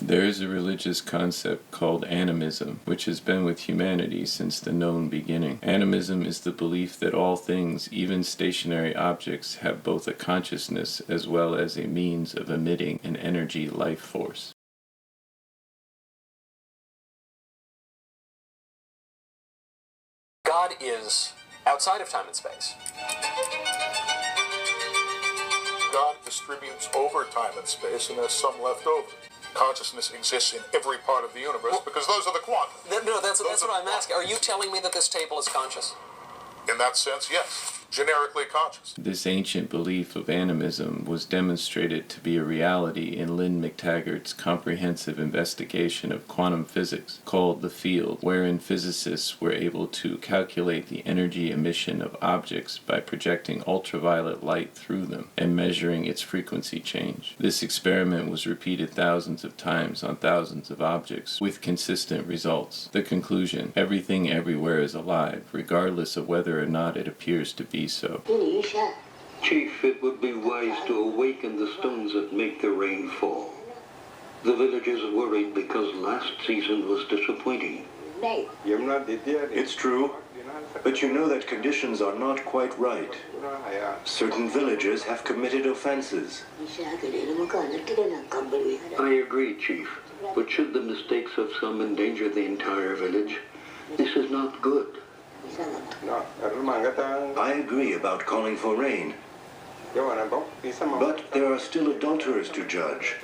There is a religious concept called animism, which has been with humanity since the known beginning. Animism is the belief that all things, even stationary objects, have both a consciousness as well as a means of emitting an energy life force. God is outside of time and space. God distributes over time and space, and there's some left over. Consciousness exists in every part of the universe because those are the quanta. No, that's what I'm asking. Are you telling me that this table is conscious? In that sense, yes. Generically conscious. This ancient belief of animism was demonstrated to be a reality in Lynn McTaggart's comprehensive investigation of quantum physics called The Field, wherein physicists were able to calculate the energy emission of objects by projecting ultraviolet light through them and measuring its frequency change. This experiment was repeated thousands of times on thousands of objects with consistent results. The conclusion: everything everywhere is alive, regardless of whether or not it appears to be so. Chief, it would be wise to awaken the stones that make the rain fall. The villagers are worried because last season was disappointing. It's true, but you know that conditions are not quite right. Certain villagers have committed offenses. I agree, Chief, but should the mistakes of some endanger the entire village, this is not good. I agree about calling for rain, but there are still adulterers to judge,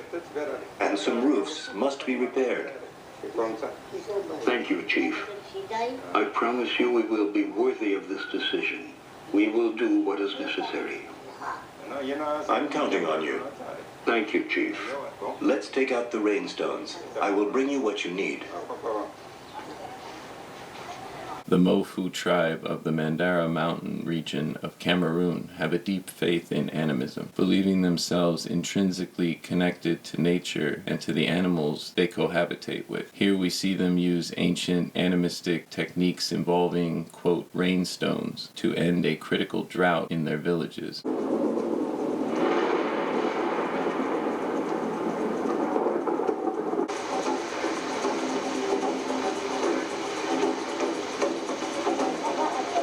and some roofs must be repaired. Thank you, Chief. I promise you we will be worthy of this decision. We will do what is necessary. I'm counting on you. Thank you, Chief. Let's take out the rainstones. I will bring you what you need. The Mofu tribe of the Mandara mountain region of Cameroon have a deep faith in animism, believing themselves intrinsically connected to nature and to the animals they cohabitate with. Here we see them use ancient animistic techniques involving, quote, rainstones to end a critical drought in their villages.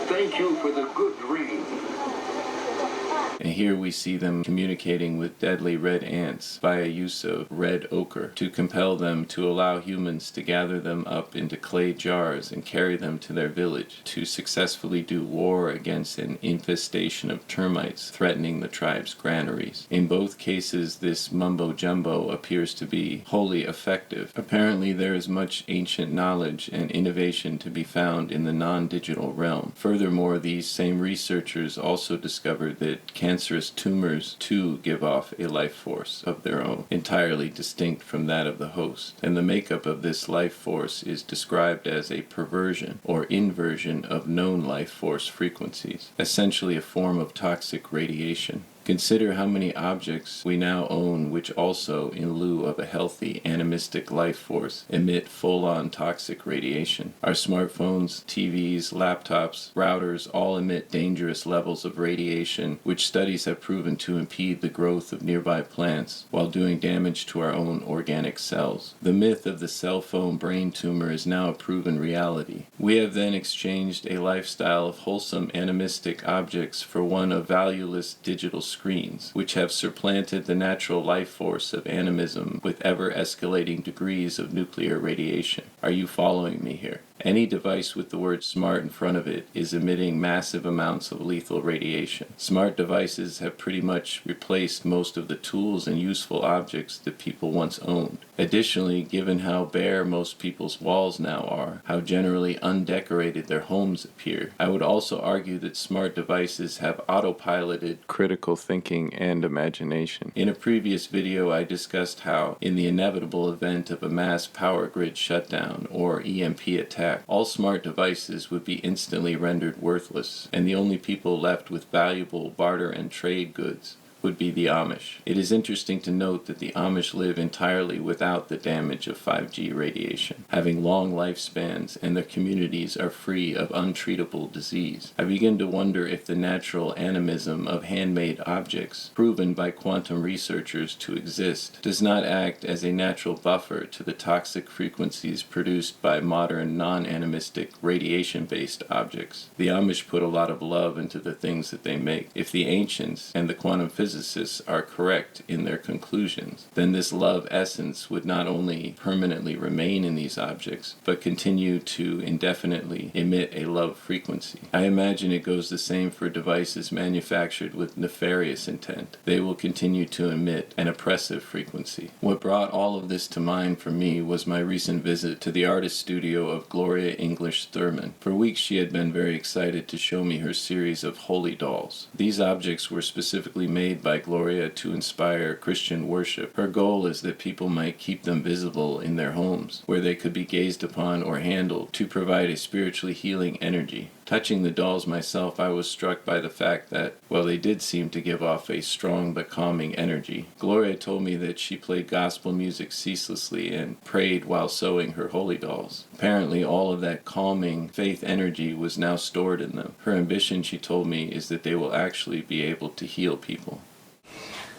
Thank you for the good rain. And here we see them communicating with deadly red ants via use of red ochre to compel them to allow humans to gather them up into clay jars and carry them to their village to successfully do war against an infestation of termites threatening the tribe's granaries. In both cases, this mumbo-jumbo appears to be wholly effective. Apparently, there is much ancient knowledge and innovation to be found in the non-digital realm. Furthermore, these same researchers also discovered that cancerous tumors too give off a life force of their own, entirely distinct from that of the host. And the makeup of this life force is described as a perversion or inversion of known life force frequencies, essentially a form of toxic radiation. Consider how many objects we now own which also, in lieu of a healthy animistic life force, emit full-on toxic radiation. Our smartphones, TVs, laptops, routers all emit dangerous levels of radiation which studies have proven to impede the growth of nearby plants while doing damage to our own organic cells. The myth of the cell phone brain tumor is now a proven reality. We have then exchanged a lifestyle of wholesome animistic objects for one of valueless digital screens, which have supplanted the natural life force of animism with ever-escalating degrees of nuclear radiation. Are you following me here? Any device with the word smart in front of it is emitting massive amounts of lethal radiation. Smart devices have pretty much replaced most of the tools and useful objects that people once owned. Additionally, given how bare most people's walls now are, how generally undecorated their homes appear, I would also argue that smart devices have autopiloted critical thinking and imagination. In a previous video, I discussed how, in the inevitable event of a mass power grid shutdown or EMP attack, all smart devices would be instantly rendered worthless, and the only people left with valuable barter and trade goods would be the Amish. It is interesting to note that the Amish live entirely without the damage of 5G radiation, having long lifespans, and their communities are free of untreatable disease. I begin to wonder if the natural animism of handmade objects, proven by quantum researchers to exist, does not act as a natural buffer to the toxic frequencies produced by modern non-animistic radiation-based objects. The Amish put a lot of love into the things that they make. If the ancients and the quantum physicists are correct in their conclusions, then this love essence would not only permanently remain in these objects, but continue to indefinitely emit a love frequency. I imagine it goes the same for devices manufactured with nefarious intent. They will continue to emit an oppressive frequency. What brought all of this to mind for me was my recent visit to the artist studio of Gloria English Thurman. For weeks she had been very excited to show me her series of holy dolls. These objects were specifically made by Gloria to inspire Christian worship. Her goal is that people might keep them visible in their homes, where they could be gazed upon or handled to provide a spiritually healing energy. Touching the dolls myself, I was struck by the fact that, well, they did seem to give off a strong but calming energy. Gloria told me that she played gospel music ceaselessly and prayed while sewing her holy dolls. Apparently, all of that calming faith energy was now stored in them. Her ambition, she told me, is that they will actually be able to heal people.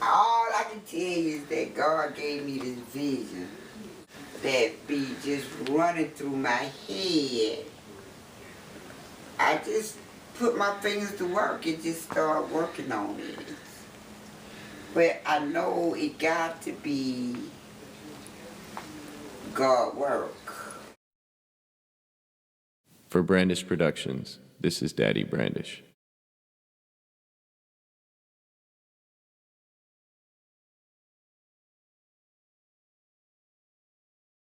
All I can tell you is that God gave me this vision that be just running through my head. I just put my fingers to work and just start working on it. But I know it got to be God work. For Brandish Productions, this is Daddy Brandish.